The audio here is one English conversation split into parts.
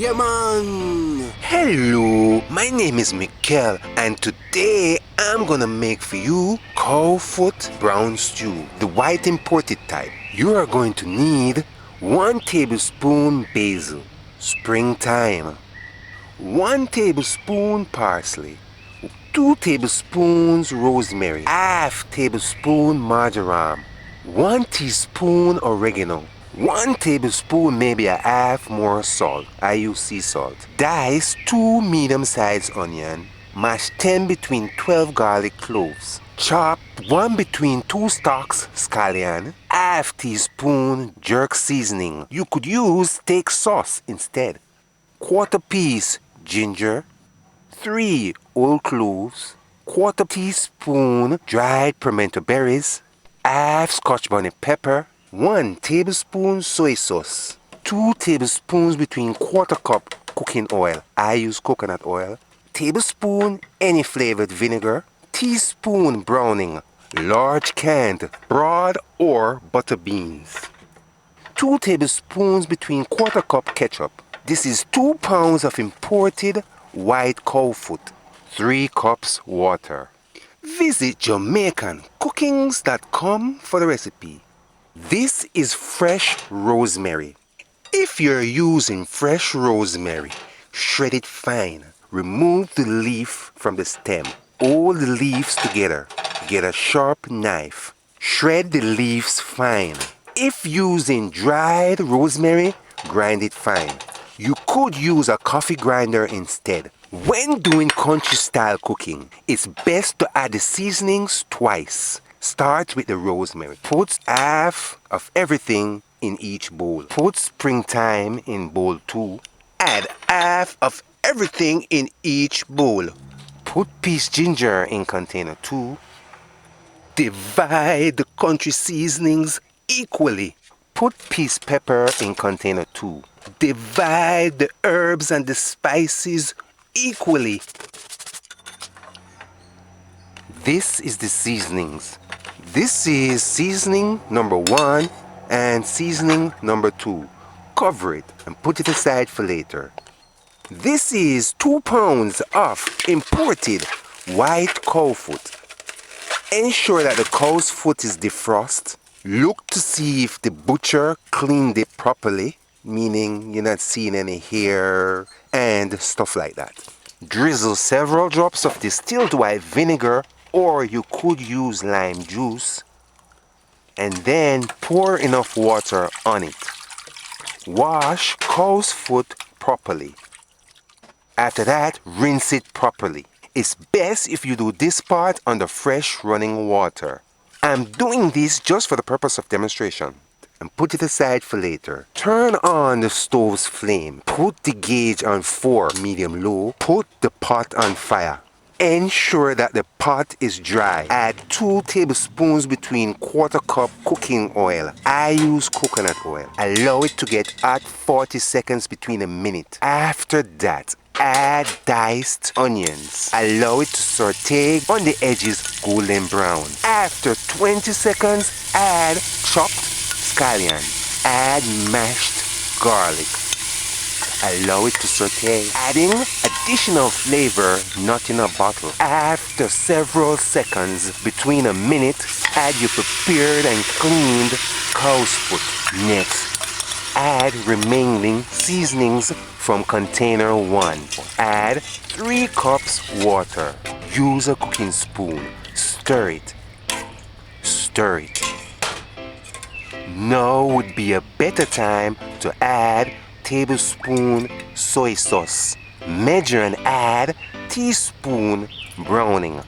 Yeah, man! Hello, my name is Mikel, and today I'm gonna make for you cow foot brown stew, the white imported type. You are going to need 1 tablespoon basil, springtime, 1 tablespoon parsley, 2 tablespoons rosemary, half tablespoon marjoram, 1 teaspoon oregano, 1 tablespoon, maybe a half more salt. I use sea salt. Dice 2 medium-sized onion. Mash 10 between 12 garlic cloves. Chop 1 between 2 stalks scallion. Half teaspoon jerk seasoning. You could use steak sauce instead. 1/4 piece ginger. 3 whole cloves. 1/4 teaspoon dried pimento berries. Half scotch bonnet pepper. 1 tablespoon soy sauce, 2 tablespoons between 1/4 cup cooking oil. I use coconut oil. Tablespoon any flavored vinegar. Teaspoon browning, large canned broad or butter beans. 2 tablespoons between 1/4 cup ketchup. This is 2 pounds of imported white cow foot. 3 cups water. Visit JamaicanCookings.com for the recipe. This is fresh rosemary. If you're using fresh rosemary, shred it fine. Remove the leaf from the stem. Hold the leaves together. Get a sharp knife. Shred the leaves fine. If using dried rosemary, grind it fine. You could use a coffee grinder instead. When doing country style cooking, it's best to add the seasonings twice. Start with the rosemary. Put half of everything in each bowl. Put springtime in bowl 2. Add half of everything in each bowl. Put piece ginger in container 2. Divide the country seasonings equally. Put piece pepper in container 2. Divide the herbs and the spices equally. This is the seasonings. This is seasoning number 1 and seasoning number 2. Cover it and put it aside for later. This is 2 pounds of imported white cow foot. Ensure that the cow's foot is defrosted. Look to see if the butcher cleaned it properly, meaning you're not seeing any hair and stuff like that. Drizzle several drops of distilled white vinegar, or you could use lime juice, and then pour enough water on it. Wash cow's foot properly. After that, rinse it properly. It's best if you do this part under fresh running water. I'm doing this just for the purpose of demonstration, and put it aside for later. Turn on the stove's flame. Put the gauge on 4 medium-low. Put the pot on fire. Ensure that the pot is dry. Add 2 tablespoons between 1/4 cup cooking oil. I use coconut oil. Allow it to get hot 40 seconds between a minute. After that, add diced onions. Allow it to saute on the edges golden brown. After 20 seconds, add chopped scallion. Add mashed garlic. Allow it to saute, adding additional flavor not in a bottle. After several seconds, between a minute, add your prepared and cleaned cow's foot. Next, add remaining seasonings from container 1. Add 3 cups water. Use a cooking spoon. Stir it. Stir it. Now would be a better time to add tablespoon soy sauce. Measure and add teaspoon browning.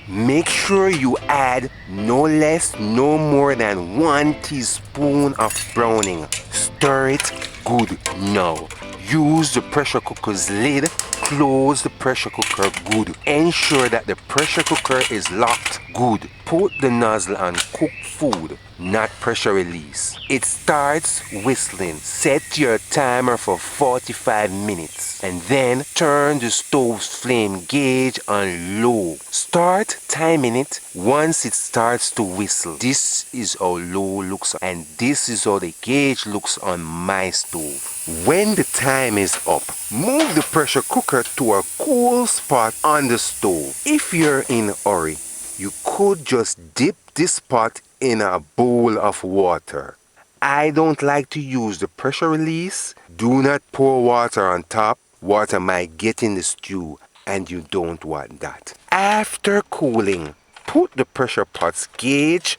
Make sure you add no less, no more than 1 teaspoon of browning. Stir it good now. Use the pressure cooker's lid, Close the pressure cooker good. Ensure that the pressure cooker is locked good. Put the nozzle on cooked food, not pressure release. It starts whistling. Set your timer for 45 minutes and then turn the stove's flame gauge on low. Start timing it once it starts to whistle. This is how low looks and this is how the gauge looks on my stove. When the time is up, move the pressure cooker to a cool spot on the stove. If you're in a hurry, you could just dip this pot in a bowl of water. I don't like to use the pressure release. Do not pour water on top. Water might get in the stew and you don't want that. After cooling, put the pressure pot's gauge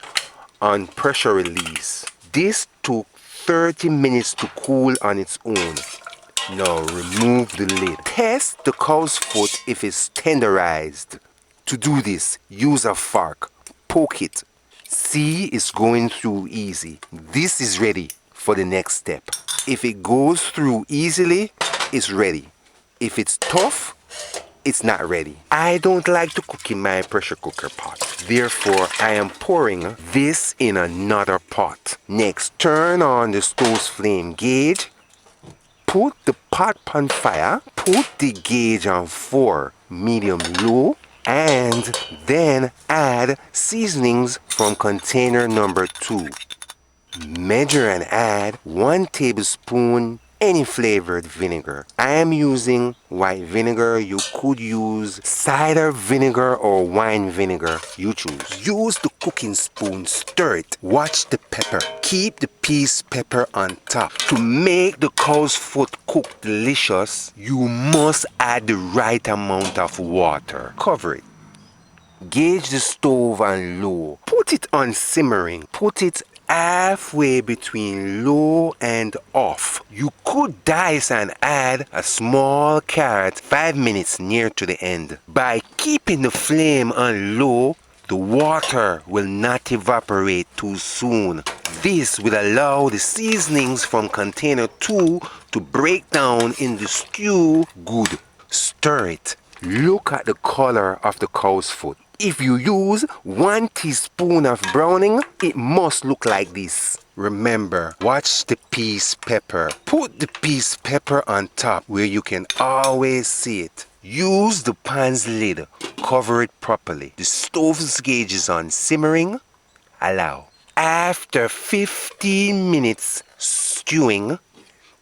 on pressure release. This took 30 minutes to cool on its own. Now remove the lid. Test the cow's foot if it's tenderized. To do this, use a fork. Poke it. See, it's going through easy. This is ready for the next step. If it goes through easily, it's ready. If it's tough, it's not ready. I don't like to cook in my pressure cooker pot. Therefore, I am pouring this in another pot. Next, turn on the stove's flame gauge. Put the pot on fire. Put the gauge on 4, medium-low. And then add seasonings from container number 2. Measure and add 1 tablespoon any flavored vinegar. I am using white vinegar. You could use cider vinegar or wine vinegar. You choose. Use the cooking spoon. Stir it. Watch the pepper. Keep the piece pepper on top. To make the cow's foot cook delicious, you must add the right amount of water. Cover it. Gauge the stove on low. Put it on simmering. Put it halfway between low and off. You could dice and add a small carrot 5 minutes near to the end. By keeping the flame on low, the water will not evaporate too soon. This will allow the seasonings from container 2 to break down in the stew good. Stir it. Look at the color of the cow's foot. If you use 1 teaspoon of browning, it must look like this. Remember, watch the piece pepper. Put the piece pepper on top where you can always see it. Use the pan's lid. Cover it properly. The stove's gauge is on simmering. Allow. After 15 minutes stewing,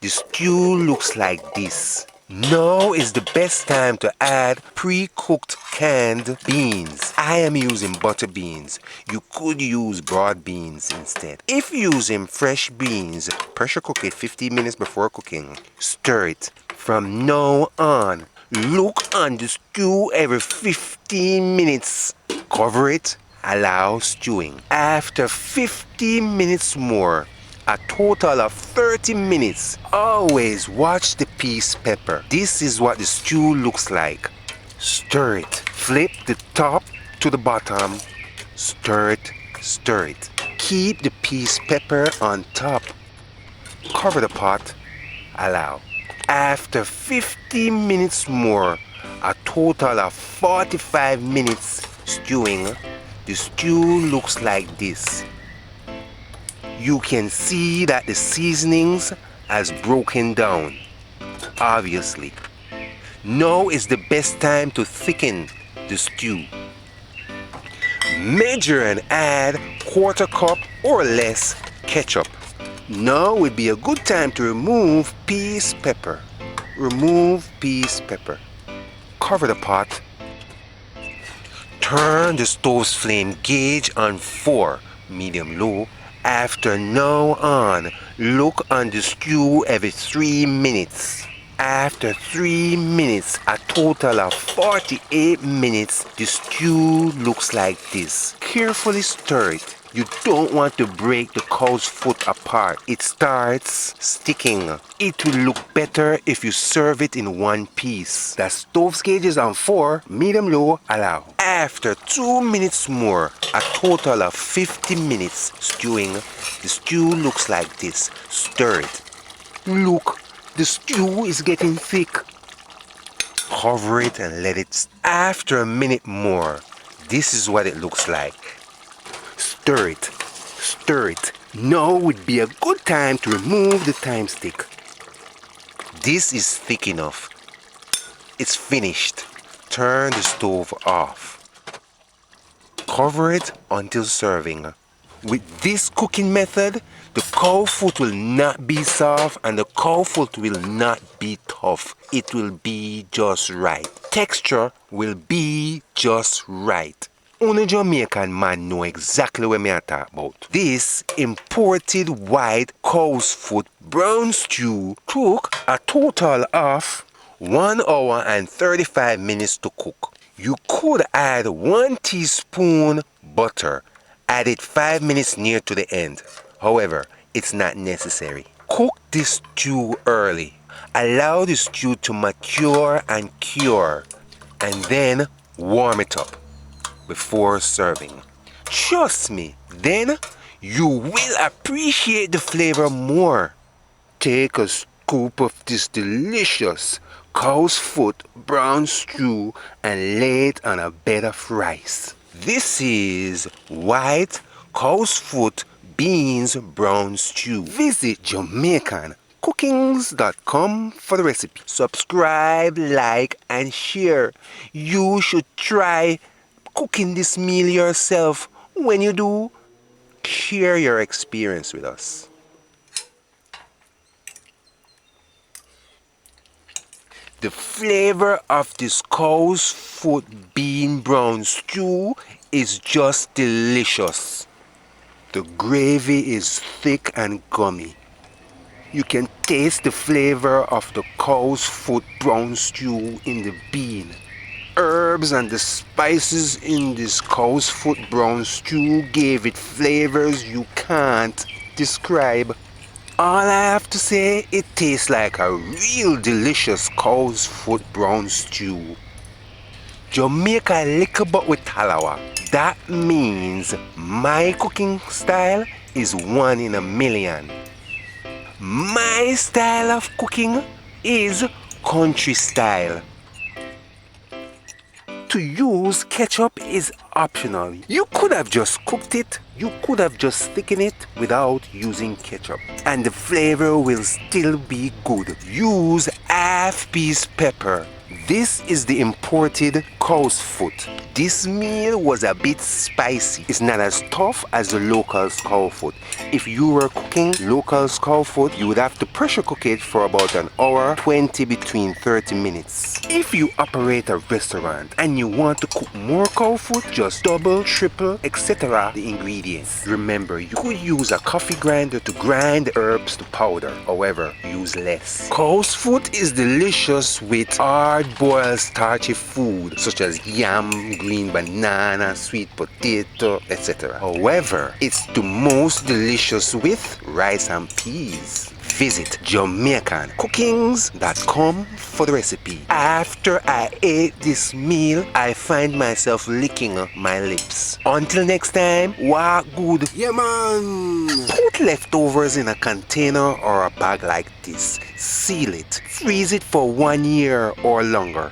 the stew looks like this. Now is the best time to add pre-cooked canned beans. I am using butter beans. You could use broad beans instead. If using fresh beans, pressure cook it 15 minutes before cooking. Stir it. From now on, look on the stew every 15 minutes. Cover it. Allow stewing. After 15 minutes more, a total of 30 minutes. Always watch the piece pepper. This is what the stew looks like. Stir it. Flip the top to the bottom. Stir it. Stir it. Keep the piece pepper on top. Cover the pot. Allow. After 15 minutes more, a total of 45 minutes stewing, the stew looks like this. You can see that the seasonings has broken down, obviously. Now is the best time to thicken the stew. Measure and add 1/4 cup or less ketchup. Now would be a good time to remove piece pepper. Remove piece pepper. Cover the pot. Turn the stove's flame gauge on 4, medium-low. After now on, look on the stew every 3 minutes. After 3 minutes, a total of 48 minutes, the stew looks like this. Carefully stir it. You don't want to break the cow's foot apart. It starts sticking. It will look better if you serve it in one piece. The stove's gauge is on 4, medium-low, allow. After 2 minutes more, a total of 50 minutes stewing, the stew looks like this. Stir it. Look, the stew is getting thick. Cover it and let it. After a minute more, this is what it looks like. Stir it. Stir it. Now would be a good time to remove the thyme stick. This is thick enough. It's finished. Turn the stove off. Cover it until serving. With this cooking method, the cow foot will not be soft and the cow foot will not be tough. It will be just right. Texture will be just right. Only Jamaican man know exactly what me I talk about. This imported white cow's foot brown stew took a total of 1 hour and 35 minutes to cook. You could add 1 teaspoon butter. Add it 5 minutes near to the end. However, it's not necessary. Cook this stew early. Allow the stew to mature and cure, and then warm it up before serving. Trust me, then you will appreciate the flavor more. Take a scoop of this delicious cow's foot brown stew and lay it on a bed of rice. This is white cow's foot beans brown stew. Visit JamaicanCookings.com for the recipe. Subscribe, like, and share. You should try cooking this meal yourself. When you do, share your experience with us. The flavor of this cow's foot bean brown stew is just delicious. The gravy is thick and gummy. You can taste the flavor of the cow's foot brown stew in the bean. Herbs and the spices in this cow's foot brown stew gave it flavors you can't describe. All I have to say, it tastes like a real delicious cow's foot brown stew. Jamaica liquor but with talawa. That means my cooking style is 1 in a million. My style of cooking is country style. To use ketchup is optional. You could have just cooked it. You could have just thickened it without using ketchup. And the flavor will still be good. Use half-piece pepper. This is the imported cow's foot. This meal was a bit spicy. It's not as tough as the local cow foot. If you were cooking local cow foot, you would have to pressure cook it for about an hour, 20 between 30 minutes. If you operate a restaurant and you want to cook more cow foot, just double, triple, etc. the ingredients. Remember, you could use a coffee grinder to grind the herbs to powder. However, use less. Cow's foot is delicious with hard-boiled starchy food such as yam, green banana, sweet potato, etc. However, it's the most delicious with rice and peas. Visit JamaicanCookings.com for the recipe. After I ate this meal, I find myself licking my lips. Until next time, walk good. Yeah, man! Put leftovers in a container or a bag like this. Seal it. Freeze it for 1 year or longer.